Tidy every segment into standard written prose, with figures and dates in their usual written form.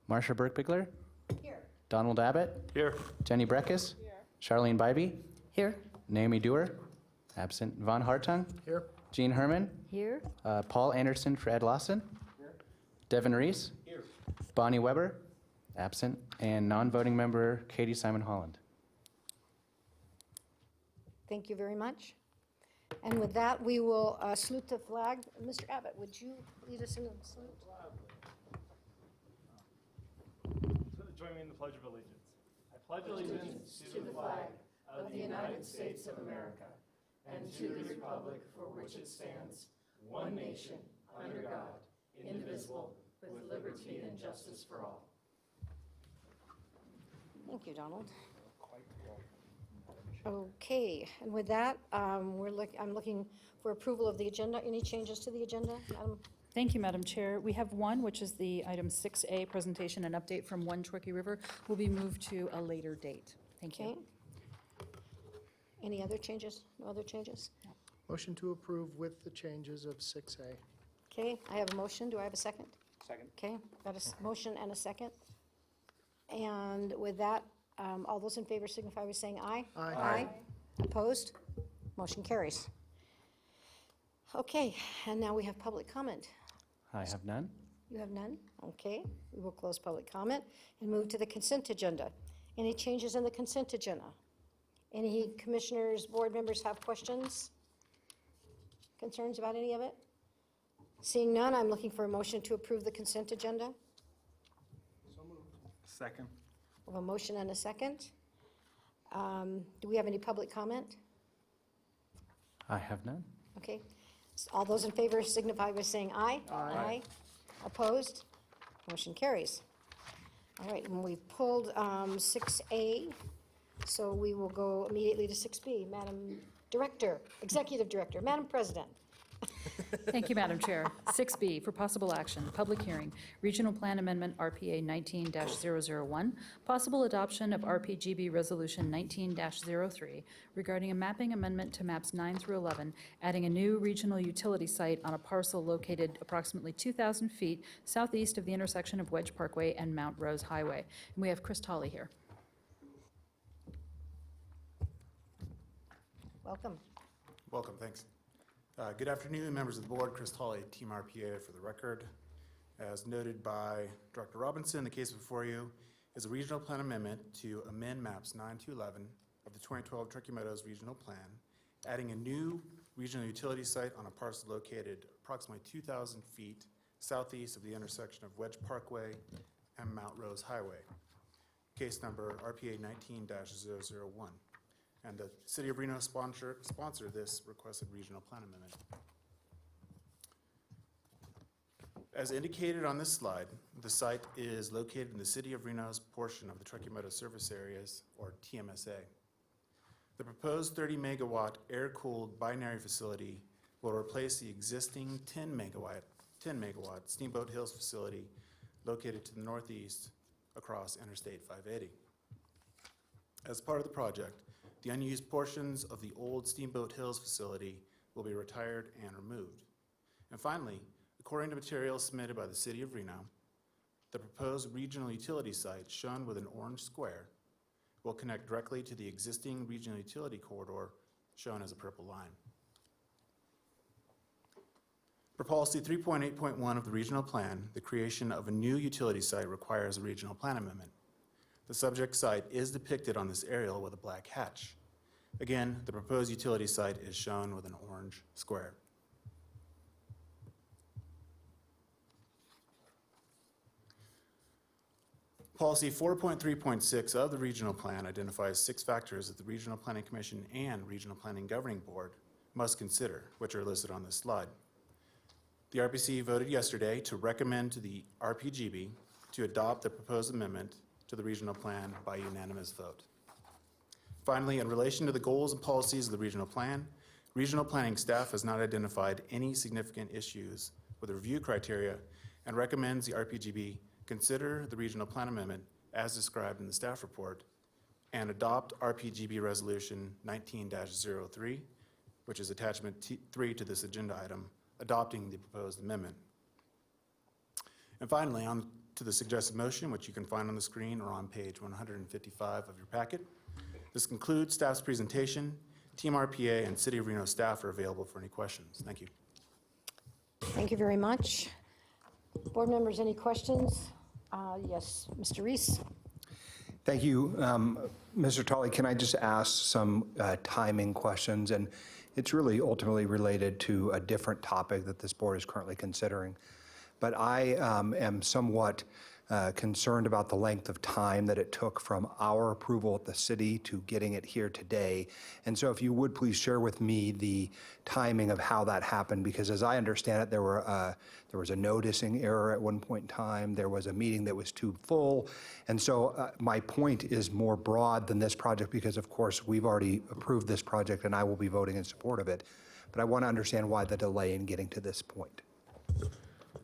Marsha Burke-Bigler, Here. Donald Abbott, Here. Jenny Breckes, Charlene Bybee, Here. Naomi Dewar, absent. Von Hartung, Here. Jean Herman, Here. Paul Anderson for Ed Lawson, Devin Reese, Here. Bonnie Weber, absent, and non-voting member Katie Simon Holland. Thank you very much. And with that, we will salute the flag. Mr. Abbott, would you lead us in the salute? Join me in the Pledge of Allegiance. I pledge allegiance to the flag of the United States of America and to the republic for which it stands, one nation, under God, indivisible, with liberty and justice for all. Thank you, Donald. Okay, and with that, I'm looking for approval of the agenda. Any changes to the agenda, Madam? Thank you, Madam Chair. We have one, which is the item 6A, presentation and update from One Truckee River, will be moved to a later date. Thank Okay. you. Any other changes? No other changes? Motion to approve with the changes of 6A. Okay, I have a motion. Do I have a second? Second. Okay, got a motion and a second. And with that, all those in favor signify by saying aye. Aye. Opposed? Motion carries. Okay, and now we have public comment. I have none. You have none? Okay, we will close public comment and move to the consent agenda. Any changes in the consent agenda? Any commissioners, board members have questions? Concerns about any of it? Seeing none, I'm looking for a motion to approve the consent agenda. Second. We have a motion and a second. Do we have any public comment? I have none. Okay, all those in favor signify by saying aye. Aye. Opposed? Motion carries. All right, and we've pulled 6A, so we will go immediately to 6B. Madam Director, Executive Director, Madam President. Thank you, Madam Chair. 6B for possible action, public hearing, Regional Plan Amendment RPA 19-001, possible adoption of RPGB Resolution 19-03 regarding a mapping amendment to maps 9 through 11, adding a new regional utility site on a parcel located approximately 2,000 feet southeast of the intersection of Wedge Parkway and Mount Rose Highway. And we have Chris Tolley here. Welcome. Welcome, thanks. Good afternoon, members of the board. Chris Tolley, TMRPA for the record. As noted by Director Robinson, the case before you is a regional plan amendment to amend maps 9 to 11 of the 2012 Truckee Meadows Regional Plan, adding a new regional utility site on a parcel located approximately 2,000 feet southeast of the intersection of Wedge Parkway and Mount Rose Highway. Case number RPA 19-001. And the City of Reno sponsor this requested regional plan amendment. As indicated on this slide, the site is located in the City of Reno's portion of the Truckee Meadows Service Areas, or TMSA. The proposed 30 megawatt air-cooled binary facility will replace the existing 10 megawatt Steamboat Hills facility located to the northeast across Interstate 580. As part of the project, the unused portions of the old Steamboat Hills facility will be retired and removed. And finally, according to materials submitted by the City of Reno, the proposed regional utility site, shown with an orange square, will connect directly to the existing regional utility corridor, shown as a purple line. For policy 3.8.1 of the regional plan, the creation of a new utility site requires a regional plan amendment. The subject site is depicted on this aerial with a black hatch. Again, the proposed utility site is shown with an orange square. Policy 4.3.6 of the regional plan identifies 6 factors that the Regional Planning Commission and Regional Planning Governing Board must consider, which are listed on this slide. The RPC voted yesterday to recommend to the RPGB to adopt the proposed amendment to the regional plan by unanimous vote. Finally, in relation to the goals and policies of the regional plan, regional planning staff has not identified any significant issues with the review criteria and recommends the RPGB consider the regional plan amendment as described in the staff report and adopt RPGB Resolution 19-03, which is attachment 3 to this agenda item, adopting the proposed amendment. And finally, on to the suggested motion, which you can find on the screen or on page 155 of your packet. This concludes staff's presentation. TMRPA and City of Reno staff are available for any questions. Thank you. Thank you very much. Board members, any questions? Yes, Mr. Reese? Thank you. Mr. Tully, can I just ask some timing questions? And it's really ultimately related to a different topic that this board is currently considering. But I am somewhat concerned about the length of time that it took from our approval at the city to getting it here today. And so if you would please share with me the timing of how that happened, because as I understand it, there was a noticing error at one point in time. There was a meeting that was too full. And so my point is more broad than this project because, of course, we've already approved this project and I will be voting in support of it. But I want to understand why the delay in getting to this point.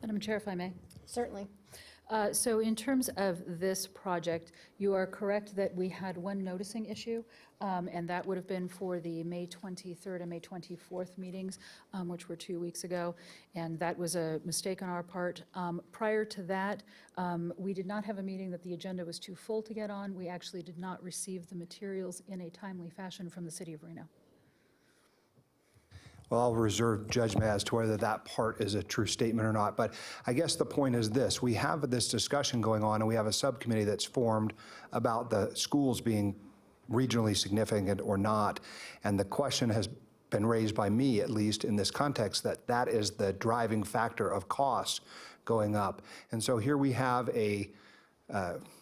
Madam Chair, if I may. Certainly. So in terms of this project, you are correct that we had one noticing issue, and that would have been for the May 23rd and May 24th meetings, which were 2 weeks ago, and that was a mistake on our part. Prior to that, we did not have a meeting that the agenda was too full to get on. We actually did not receive the materials in a timely fashion from the City of Reno. Well, I'll reserve judgment as to whether that part is a true statement or not. But I guess the point is this. We have this discussion going on, and we have a subcommittee that's formed about the schools being regionally significant or not. And the question has been raised by me, at least in this context, that that is the driving factor of costs going up. And so here we have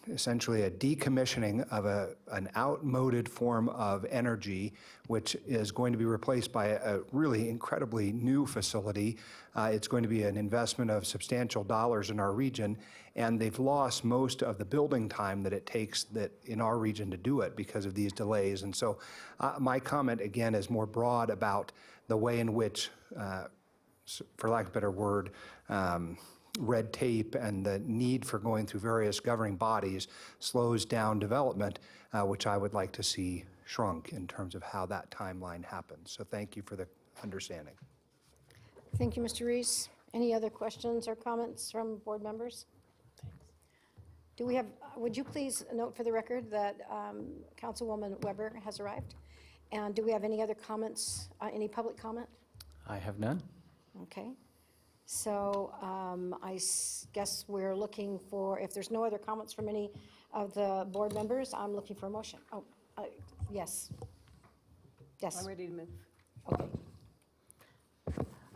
essentially a decommissioning of an outmoded form of energy, which is going to be replaced by a really incredibly new facility. It's going to be an investment of substantial dollars in our region, and they've lost most of the building time that it takes in our region to do it because of these delays. And so my comment, again, is more broad about the way in which, for lack of a better word, red tape and the need for going through various governing bodies slows down development, which I would like to see shrunk in terms of how that timeline happens. So thank you for the understanding. Thank you, Mr. Reese. Any other questions or comments from board members? Do we have, would you please note for the record that Councilwoman Weber has arrived? And do we have any other comments, any public comment? I have none. Okay. So guess we're looking for, if there's no other comments from any of the board members, I'm looking for a motion. Oh, yes. Yes. I'm ready to move. Okay.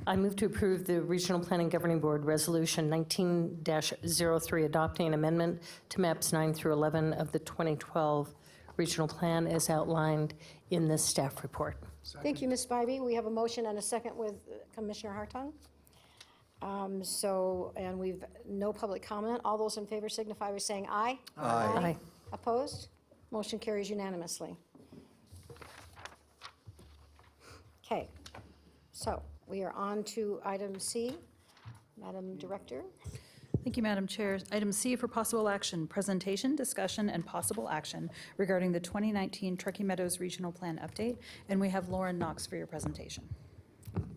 I move to approve the Regional Planning Governing Board Resolution 19-03 adopting an amendment to maps 9 through 11 of the 2012 Regional Plan as outlined in this staff report. Thank you, Ms. Spivey. We have a motion and a second with Commissioner Hartung. And we've no public comment. All those in favor signify by saying aye. Aye. Opposed? Motion carries unanimously. Okay, so we are on to item C. Madam Director. Thank you, Madam Chair. Item C for possible action, presentation, discussion, and possible action regarding the 2019 Truckee Meadows Regional Plan update. And we have Lauren Knox for your presentation.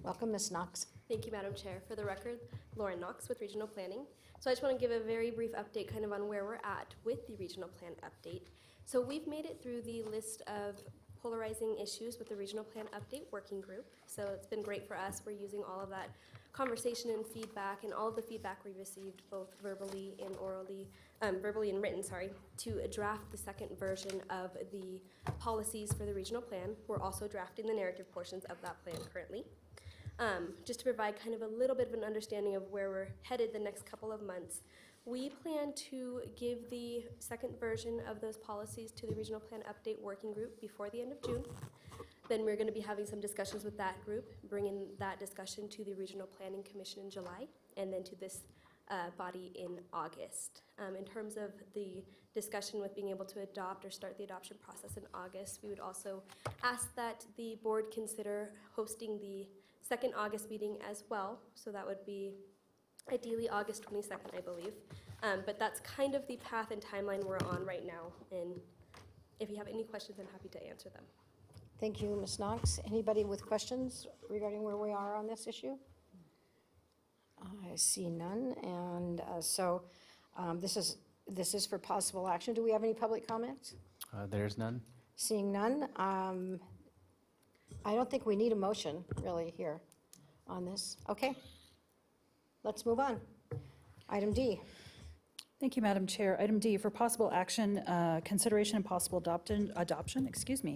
Welcome, Ms. Knox. Thank you, Madam Chair. For the record, Lauren Knox with Regional Planning. So I just want to give a very brief update kind of on where we're at with the Regional Plan update. So we've made it through the list of polarizing issues with the Regional Plan Update Working Group. So it's been great for us. We're using all of that conversation and feedback and all of the feedback we received both verbally and orally, verbally and written, to draft the second version of the policies for the Regional Plan. We're also drafting the narrative portions of that plan currently. Just to provide kind of a little bit of an understanding of where we're headed the next couple of months, we plan to give the second version of those policies to the Regional Plan Update Working Group before the end of June. Then we're going to be having some discussions with that group, bringing that discussion to the Regional Planning Commission in July, and then to this body in August. In terms of the discussion with being able to adopt or start the adoption process in August, we would also ask that the board consider hosting the second August meeting as well. So that would be ideally August 22nd, I believe. But that's kind of the path and timeline we're on right now. And if you have any questions, I'm happy to answer them. Thank you, Ms. Knox. Anybody with questions regarding where we are on this issue? I see none, and so This is for possible action. Do we have any public comments? There's none. Seeing none, I don't think we need a motion really here on this. Okay, let's move on. Item D. Thank you, Madam Chair. Item D, for possible action, consideration and possible adoption,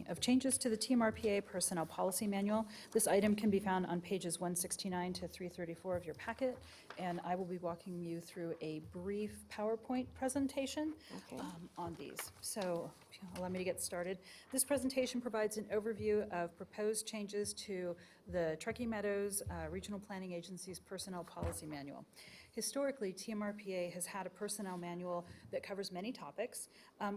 of changes to the TMRPA Personnel Policy Manual. This item can be found on pages 169 to 334 of your packet, and I will be walking you through a brief PowerPoint presentation Okay. on these. So if you'll allow me to get started. This presentation provides an overview of proposed changes to the Truckee Meadows Regional Planning Agency's Personnel Policy Manual. Historically, TMRPA has had a personnel manual that covers many topics.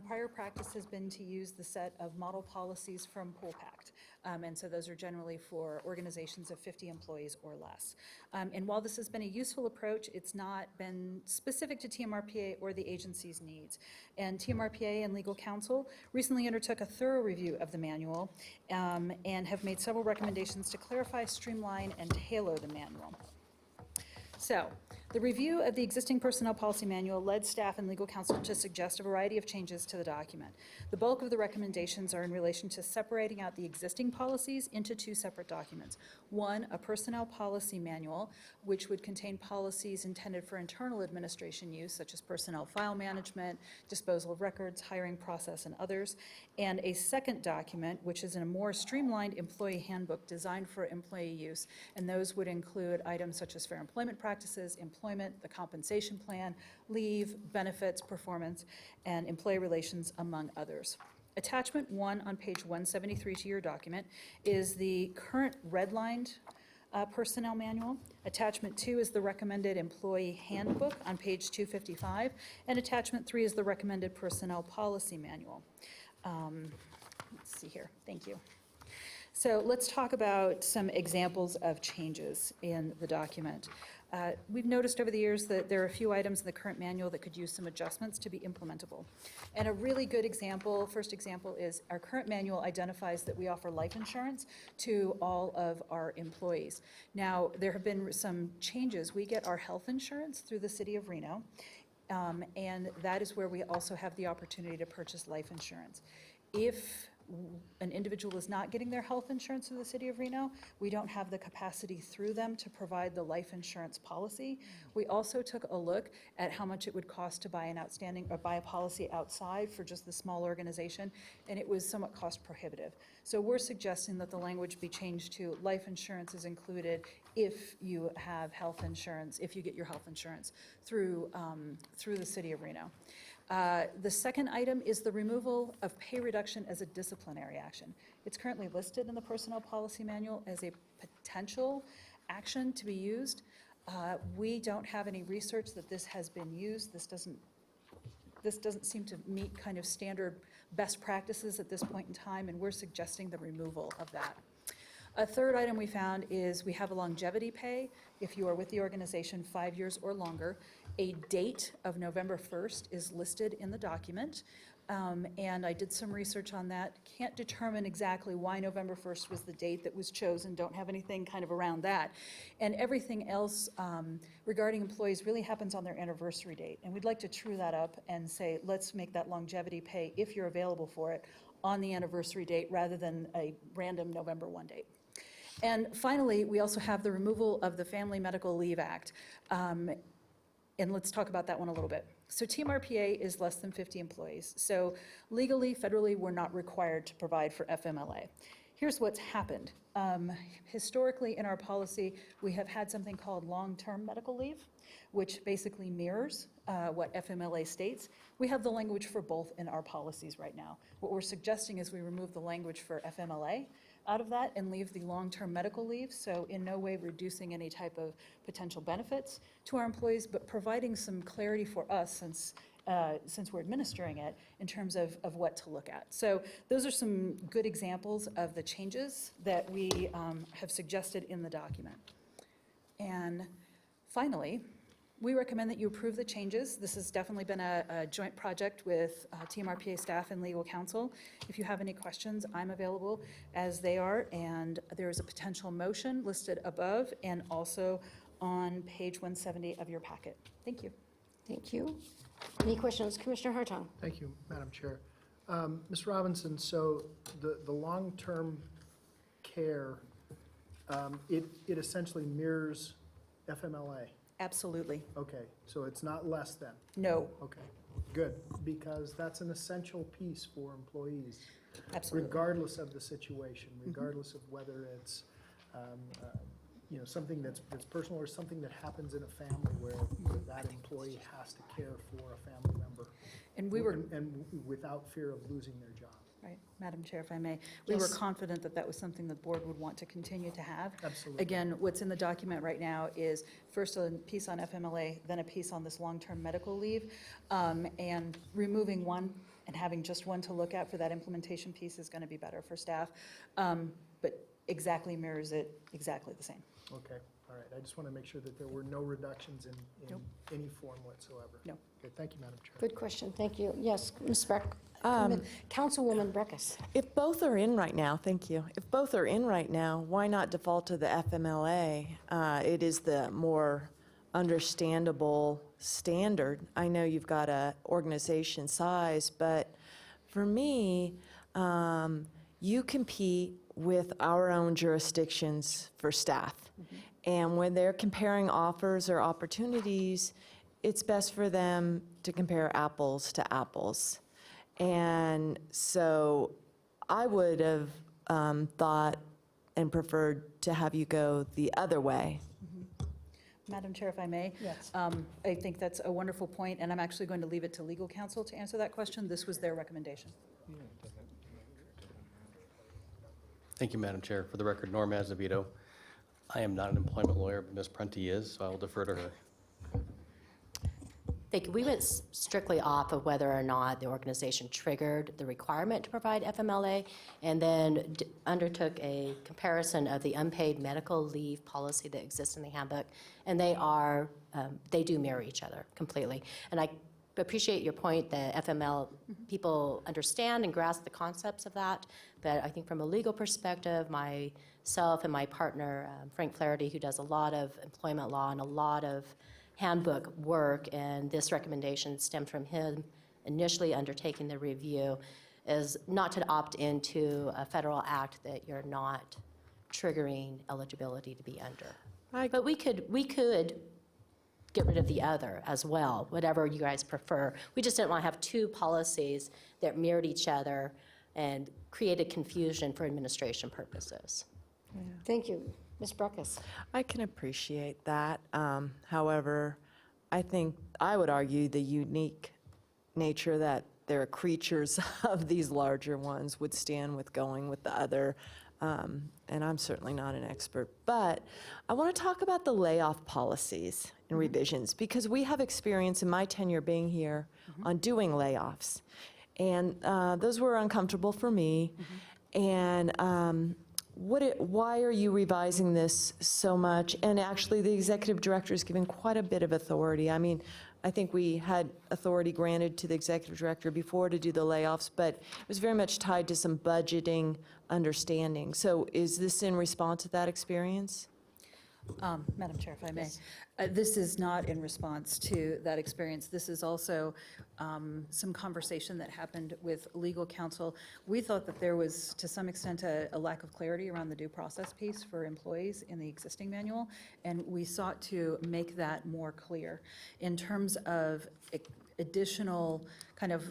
Prior practice has been to use the set of model policies from Pool Pact, and so those are generally for organizations of 50 employees or less. And while this has been a useful approach, it's not been specific to TMRPA or the agency's needs. And TMRPA and legal counsel recently undertook a thorough review of the manual and have made several recommendations to clarify, streamline, and tailor the manual. So, the review of the existing personnel policy manual led staff and legal counsel to suggest a variety of changes to the document. The bulk of the recommendations are in relation to separating out the existing policies into two separate documents. One, a personnel policy manual, which would contain policies intended for internal administration use, such as personnel file management, disposal of records, hiring process, and others. And a second document, which is in a more streamlined employee handbook designed for employee use. And those would include items such as fair employment practices, employment, the compensation plan, leave, benefits, performance, and employee relations, among others. Attachment 1 on page 173 to your document is the current redlined personnel manual. Attachment 2 is the recommended employee handbook on page 255, and attachment 3 is the recommended personnel policy manual. Let's see here. Thank you. So let's talk about some examples of changes in the document. We've noticed over the years that there are a few items in the current manual that could use some adjustments to be implementable. And a really good example, first example, is our current manual identifies that we offer life insurance to all of our employees. Now, there have been some changes. We get our health insurance through the city of Reno, and that is where we also have the opportunity to purchase life insurance. If an individual is not getting their health insurance through the city of Reno, we don't have the capacity through them to provide the life insurance policy. We also took a look at how much it would cost to buy an outstanding, or buy a policy outside for just the small organization, and it was somewhat cost prohibitive. So we're suggesting that the language be changed to life insurance is included if you have health insurance, if you get your health insurance through the city of Reno. The second item is the removal of pay reduction as a disciplinary action. It's currently listed in the Personnel Policy Manual as a potential action to be used. We don't have any research that this has been used. This doesn't seem to meet kind of standard best practices at this point in time, and we're suggesting the removal of that. A third item we found is we have a longevity pay if you are with the organization 5 years or longer. A date of November 1st is listed in the document, and I did some research on that. Can't determine exactly why November 1st was the date that was chosen, don't have anything kind of around that. And everything else regarding employees really happens on their anniversary date. And we'd like to true that up and say, let's make that longevity pay, if you're available for it, on the anniversary date rather than a random November 1 date. And finally, we also have the removal of the Family Medical Leave Act. And let's talk about that one a little bit. So TMRPA is less than 50 employees. So legally, federally, we're not required to provide for FMLA. Here's what's happened. Historically, in our policy, we have had something called long-term medical leave, which basically mirrors what FMLA states. We have the language for both in our policies right now. What we're suggesting is we remove the language for FMLA out of that and leave the long-term medical leave, so in no way reducing any type of potential benefits to our employees, but providing some clarity for us since we're administering it in terms of what to look at. So those are some good examples of the changes that we have suggested in the document. And finally, we recommend that you approve the changes. This has definitely been a joint project with TMRPA staff and legal counsel. If you have any questions, I'm available as they are, and there is a potential motion listed above and also on page 170 of your packet. Thank you. Thank you. Any questions? Commissioner Hartung? Thank you, Madam Chair. Ms. Robinson, so the long-term care, it essentially mirrors FMLA. Absolutely. Okay, so it's not less than. No, Okay, good, because that's an essential piece for employees, absolutely. regardless of the situation, regardless of whether it's, something that's personal or something that happens in a family where that employee has to care for a family member. And we were, And without fear of losing their job. right, Madam Chair, if I may, we were Yes. confident that that was something the board would want to continue to have. Absolutely. Again, what's in the document right now is first a piece on FMLA, then a piece on this long-term medical leave. And removing one and having just one to look at for that implementation piece is going to be better for staff. But exactly mirrors it exactly the same. Okay, all right, I just want to make sure that there were no reductions in Nope. any form whatsoever. No. Okay, thank you, Madam Chair. Good question, thank you. Yes, Ms. Breck. Um, Councilwoman Breckus. If both are in right now, thank you. If both are in right now, why not default to the FMLA? It is the more understandable standard. I know you've got a organization size, but for me, you compete with our own jurisdictions for staff. And when they're comparing offers or opportunities, it's best for them to compare apples to apples. And so I would have thought and preferred to have you go the other way. Madam Chair, if I may? Yes. I think that's a wonderful point, and I'm actually going to leave it to legal counsel to answer that question. This was their recommendation. Thank you, Madam Chair. For the record, Norm Azevedo. I am not an employment lawyer, but Ms. Prunty is, so I will defer to her. Thank you. We went strictly off of whether or not the organization triggered the requirement to provide FMLA, and then undertook a comparison of the unpaid medical leave policy that exists in the handbook, and they do mirror each other completely. And I appreciate your point that FML people understand and grasp the concepts of that, but I think from a legal perspective, myself and my partner, Frank Flaherty, who does a lot of employment law and a lot of handbook work, and this recommendation stemmed from him initially undertaking the review, is not to opt into a federal act that you're not triggering eligibility to be under. But we could get rid of the other as well, whatever you guys prefer. We just didn't want to have two policies that mirrored each other and created confusion for administration purposes. Thank you. Ms. Breckus. I can appreciate that. However, I think I would argue the unique nature that they're creatures of these larger ones would stand with going with the other. And I'm certainly not an expert. But I want to talk about the layoff policies and revisions, because we have experience in my tenure being here on doing layoffs. And those were uncomfortable for me. And why are you revising this so much? And actually, the executive director is given quite a bit of authority. I mean, I think we had authority granted to the executive director before to do the layoffs, but it was very much tied to some budgeting understanding. So is this in response to that experience? Madam Chair, if I may. This is not in response to that experience. This is also some conversation that happened with legal counsel. We thought that there was, to some extent, a lack of clarity around the due process piece for employees in the existing manual, and we sought to make that more clear. In terms of additional kind of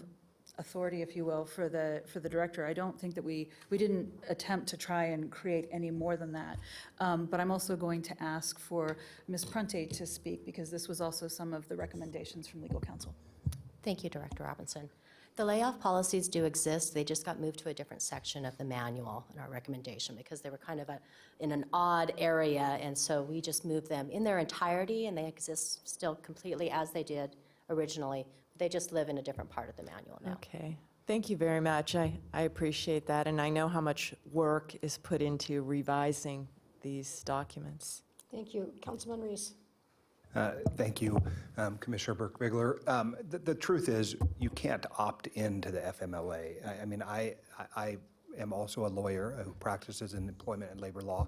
authority, if you will, for the director, I don't think that we didn't attempt to try and create any more than that. But I'm also going to ask for Ms. Prunty to speak, because this was also some of the recommendations from legal counsel. Thank you, Director Robinson. The layoff policies do exist. They just got moved to a different section of the manual in our recommendation because they were kind of in an odd area, and so we just moved them in their entirety, and they exist still completely as they did originally. They just live in a different part of the manual now. Okay. Thank you very much. I appreciate that, and I know how much work is put into revising these documents. Thank you. Councilman Reese. Thank you, Commissioner Burke-Bigler. The truth is, you can't opt into the FMLA. I mean, I am also a lawyer who practices in employment and labor law.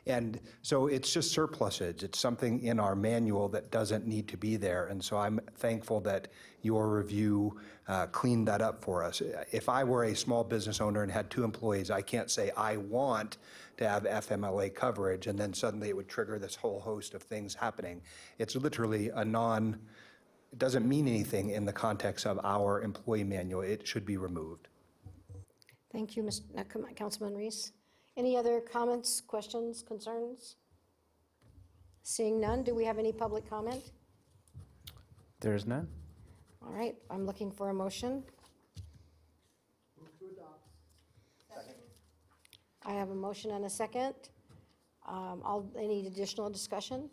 And so it's just surplusage. It's something in our manual that doesn't need to be there. And so I'm thankful that your review cleaned that up for us. If I were a small business owner and had 2 employees, I can't say I want to have FMLA coverage, and then suddenly it would trigger this whole host of things happening. It's literally it doesn't mean anything in the context of our employee manual. It should be removed. Thank you, Councilman Reese. Any other comments, questions, concerns? Seeing none, do we have any public comment? There is none. All right, I'm looking for a motion. I have a motion and a second. Any additional discussion?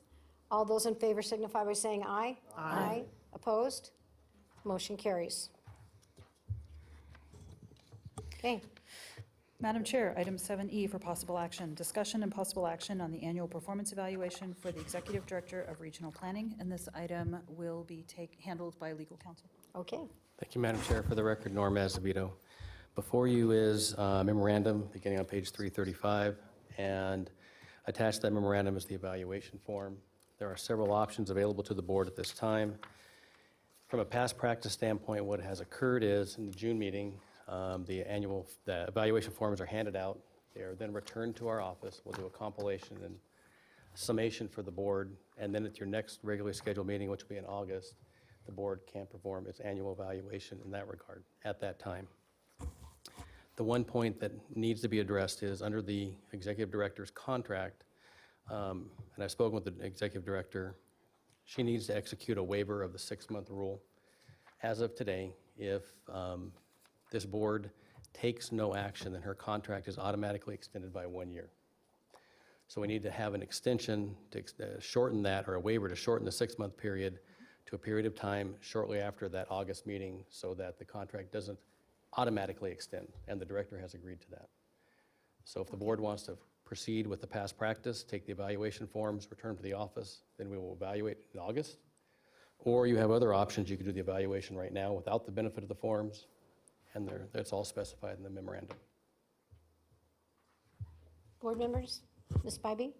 All those in favor signify by saying aye. Aye. Opposed? Motion carries. Okay. Madam Chair, item 7E for possible action, discussion and possible action on the annual performance evaluation for the Executive Director of Regional Planning, and this item will be handled by legal counsel. Okay. Thank you, Madam Chair. For the record, Norm Azevedo. Before you is a memorandum beginning on page 335, and attached to that memorandum is the evaluation form. There are several options available to the board at this time. From a past practice standpoint, what has occurred is in the June meeting, the evaluation forms are handed out. They are then returned to our office. We'll do a compilation and summation for the board, and then at your next regularly scheduled meeting, which will be in August, the board can perform its annual evaluation in that regard at that time. The one point that needs to be addressed is under the executive director's contract, and I've spoken with the executive director, she needs to execute a waiver of the 6-month rule. As of today, if this board takes no action, then her contract is automatically extended by 1 year. So we need to have an extension to shorten that, or a waiver to shorten the 6-month period to a period of time shortly after that August meeting so that the contract doesn't automatically extend, and the director has agreed to that. So if the board wants to proceed with the past practice, take the evaluation forms, return to the office, then we will evaluate in August. Or you have other options. You could do the evaluation right now without the benefit of the forms, and that's all specified in the memorandum. Board members? Ms. Bybee?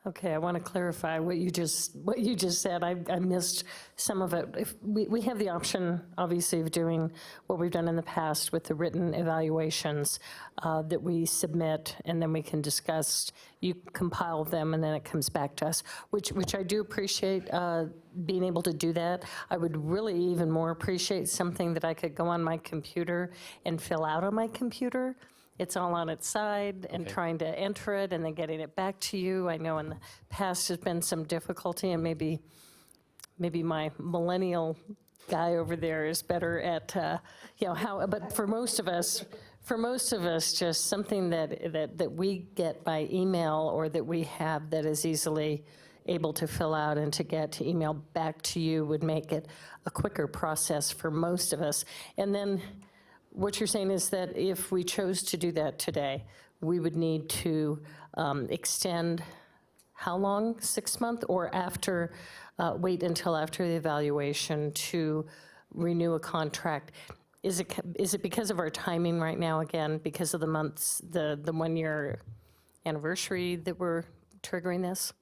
Okay, I want to clarify what you just said. I missed some of it. If we have the option, obviously, of doing what we've done in the past with the written evaluations that we submit, and then we can discuss. You compile them, and then it comes back to us, which I do appreciate being able to do that. I would really even more appreciate something that I could go on my computer and fill out on my computer. It's all on its side and Okay. trying to enter it and then getting it back to you. I know in the past there's been some difficulty, and maybe my millennial guy over there is better at, how, but for most of us, just something that we get by email or that we have that is easily able to fill out and to get to email back to you would make it a quicker process for most of us. And then what you're saying is that if we chose to do that today, we would need to extend how long? 6 months? Or wait until after the evaluation to renew a contract? Is it because of our timing right now, again, because of the months, the 1-year anniversary that we're triggering this?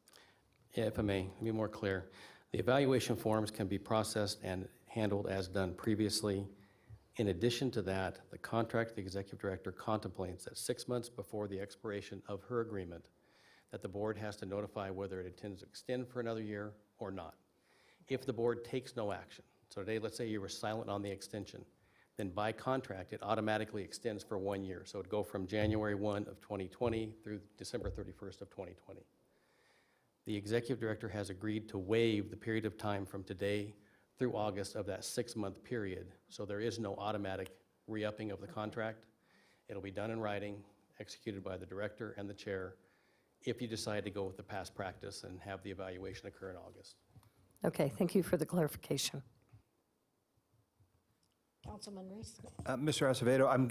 Yeah, if I may, let me be more clear. The evaluation forms can be processed and handled as done previously. In addition to that, the contract of the executive director contemplates that 6 months before the expiration of her agreement, that the board has to notify whether it intends to extend for another year or not. If the board takes no action, so today, let's say you were silent on the extension, then by contract, it automatically extends for 1 year. So it'd go from January 1 of 2020 through December 31st of 2020. The executive director has agreed to waive the period of time from today through August of that 6-month period. So there is no automatic re-upping of the contract. It'll be done in writing, executed by the director and the chair, if you decide to go with the past practice and have the evaluation occur in August. Okay, thank you for the clarification. Councilman Reese? Mr. Acevedo, I'm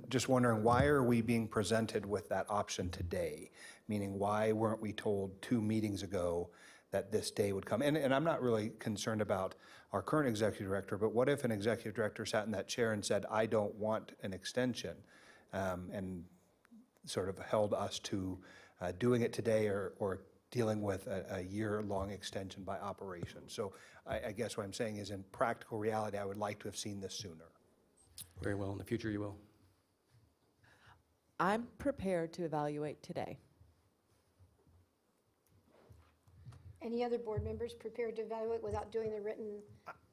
just wondering, why are we being presented with that option today? Meaning, why weren't we told 2 meetings ago that this day would come. And I'm not really concerned about our current executive director, but what if an executive director sat in that chair and said, I don't want an extension, and sort of held us to doing it today or dealing with a year-long extension by operation. So I guess what I'm saying is, in practical reality, I would like to have seen this sooner. Very well. In the future, you will. I'm prepared to evaluate today. Any other board members prepared to evaluate without doing the written?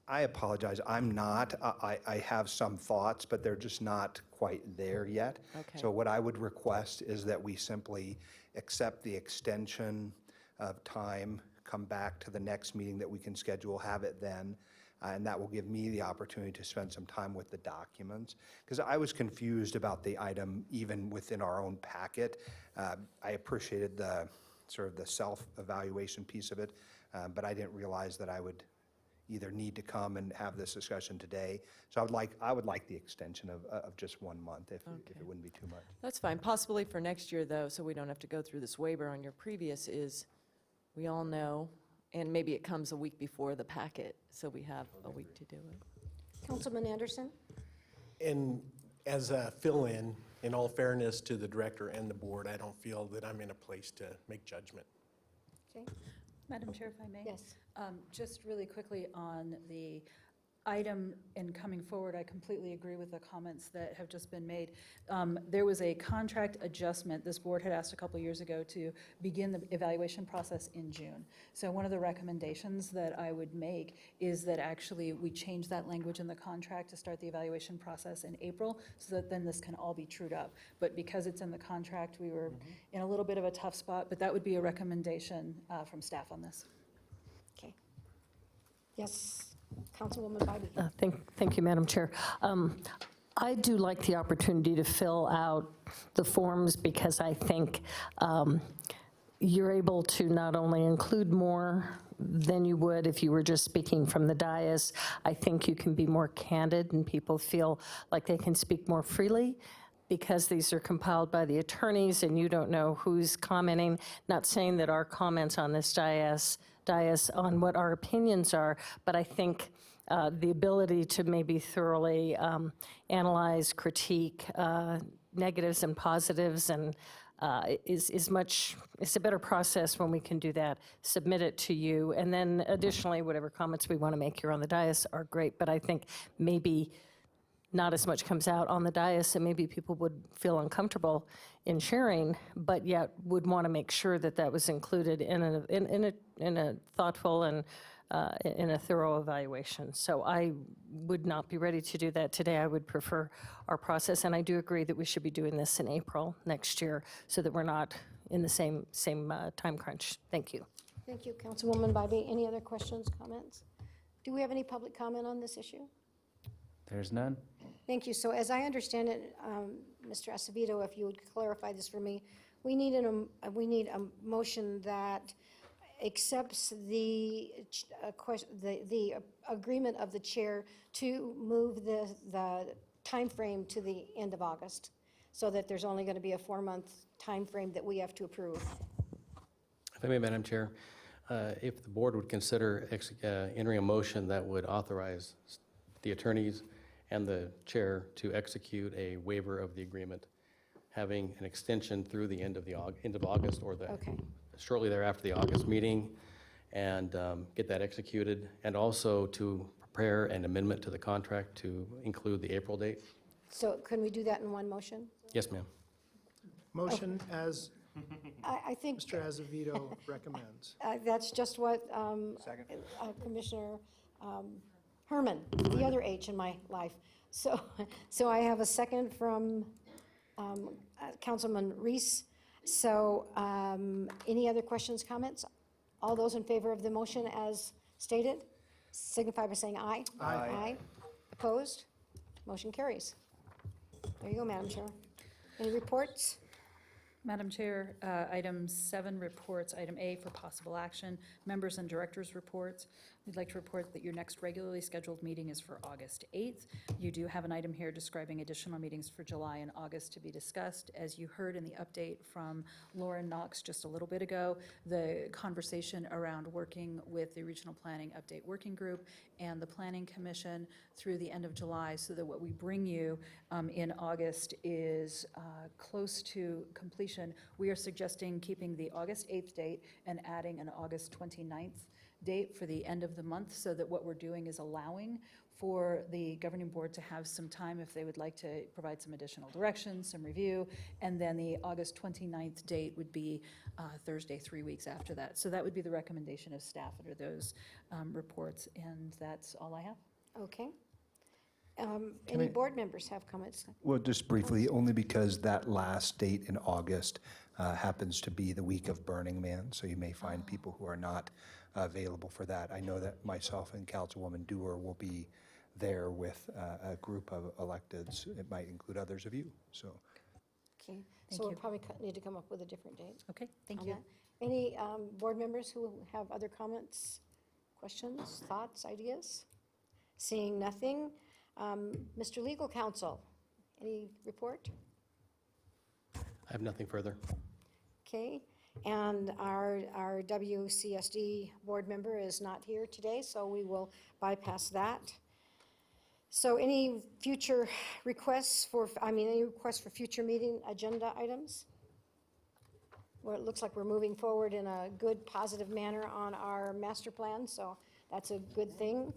I apologize, I'm not. I have some thoughts, but they're just not quite there yet. Okay. So what I would request is that we simply accept the extension of time, come back to the next meeting that we can schedule, have it then, and that will give me the opportunity to spend some time with the documents. Because I was confused about the item even within our own packet. I appreciated the sort of the self-evaluation piece of it, but I didn't realize that I would either need to come and have this discussion today. So I would like the extension of just 1 month, if it wouldn't be too much. That's fine. Possibly for next year, though, so we don't have to go through this waiver on your previous, is we all know, and maybe it comes a week before the packet, so we have a week to do it. Councilman Anderson? And as a fill-in all fairness to the director and the board, I don't feel that I'm in a place to make judgment. Okay. Madam Chair, if I may? Yes. Just really quickly on the item and coming forward, I completely agree with the comments that have just been made. There was a contract adjustment this board had asked a couple years ago to begin the evaluation process in June. So one of the recommendations that I would make is that actually we change that language in the contract to start the evaluation process in April, so that then this can all be trued up. But because it's in the contract, we were in a little bit of a tough spot, but that would be a recommendation from staff on this. Okay. Yes, Councilwoman Bybee. Thank you, Madam Chair. I do like the opportunity to fill out the forms, because I think you're able to not only include more than you would if you were just speaking from the dais. I think you can be more candid and people feel like they can speak more freely, because these are compiled by the attorneys and you don't know who's commenting. Not saying that our comments on this dais on what our opinions are, but I think the ability to maybe thoroughly analyze, critique negatives and positives, and it's a better process when we can do that, submit it to you, and then additionally, whatever comments we want to make here on the dais are great, but I think maybe not as much comes out on the dais, and maybe people would feel uncomfortable in sharing, but yet would want to make sure that that was included in a thoughtful and in a thorough evaluation. So I would not be ready to do that today. I would prefer our process, and I do agree that we should be doing this in April next year, so that we're not in the same time crunch. Thank you. Thank you, Councilwoman Bybee. Any other questions, comments? Do we have any public comment on this issue? There's none. Thank you. So as I understand it, Mr. Acevedo, if you would clarify this for me, we need a motion that accepts the agreement of the chair to move the timeframe to the end of August, so that there's only going to be a 4-month timeframe that we have to approve. If I may, Madam Chair, if the board would consider entering a motion that would authorize the attorneys and the chair to execute a waiver of the agreement, having an extension through the end of August, or shortly thereafter the August meeting, and get that executed, and also to prepare an amendment to the contract to include the April date. So can we do that in one motion? Yes, ma'am. Motion as I think Mr. Azevedo recommends. that's just what Commissioner Herman, the other H in my life. So I have a second from Councilman Reese. So any other questions, comments? All those in favor of the motion as stated, signify by saying aye. Aye. Opposed? Motion carries. There you go, Madam Chair. Any reports? Madam Chair, item 7, reports. Item A for possible action, members and directors' reports. We'd like to report that your next regularly scheduled meeting is for August 8th. You do have an item here describing additional meetings for July and August to be discussed. As you heard in the update from Lauren Knox just a little bit ago, the conversation around working with the Regional Planning Update Working Group and the Planning Commission through the end of July, so that what we bring you in August is close to completion. We are suggesting keeping the August 8th date and adding an August 29th date for the end of the month, so that what we're doing is allowing for the governing board to have some time if they would like to provide some additional direction, some review, and then the August 29th date would be Thursday, 3 weeks after that. So that would be the recommendation of staff under those reports, and that's all I have. Okay. Any board members have comments? Well, just briefly, only because that last date in August happens to be the week of Burning Man, so you may find people who are not available for that. I know that myself and Councilwoman Dewar will be there with a group of electeds. It might include others of you, so. Okay, Thank so we'll you. probably need to come up with a different date. Okay, thank on you. that. Any board members who have other comments, questions, thoughts, ideas? Seeing nothing. Mr. Legal Counsel, any report? I have nothing further. Okay, and our WCSD board member is not here today, so we will bypass that. So any future requests any requests for future meeting agenda items? Well, it looks like we're moving forward in a good, positive manner on our master plan, so that's a good thing.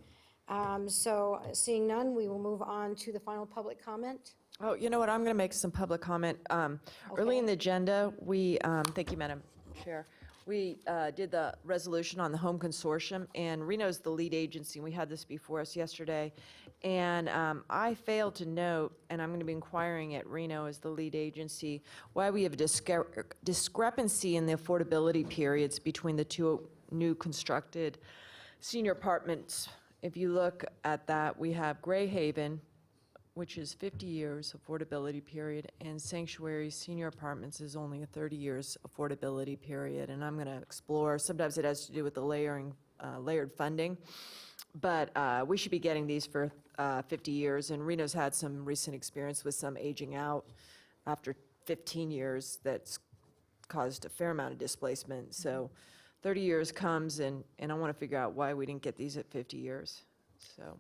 So seeing none, we will move on to the final public comment. Oh, you know what, I'm going to make some public comment. Early in the agenda, we, thank you, Madam Chair, we did the resolution on the home consortium, and Reno's the lead agency. We had this before us yesterday, and I failed to note, and I'm going to be inquiring at Reno as the lead agency, why we have a discrepancy in the affordability periods between the two new constructed senior apartments. If you look at that, we have Gray Haven, which is 50 years affordability period, and Sanctuary Senior Apartments is only a 30 years affordability period. And I'm going to explore, sometimes it has to do with the layered funding, but we should be getting these for 50 years. And Reno's had some recent experience with some aging out after 15 years that's caused a fair amount of displacement. So 30 years comes, and I want to figure out why we didn't get these at 50 years. So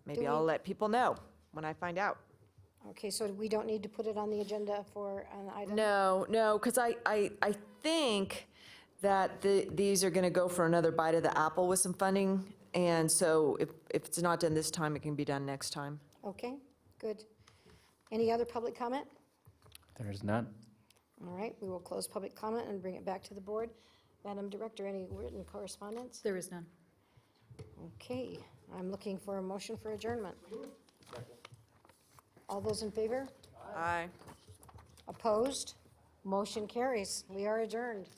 maybe I'll let people know when I find out. Okay, so we don't need to put it on the agenda for an item? No, because I think that these are going to go for another bite of the apple with some funding, and so if it's not done this time, it can be done next time. Okay, good. Any other public comment? There is none. All right, we will close public comment and bring it back to the board. Madam Director, any written correspondence? There is none. Okay, I'm looking for a motion for adjournment. All those in favor? Aye. Opposed? Motion carries. We are adjourned.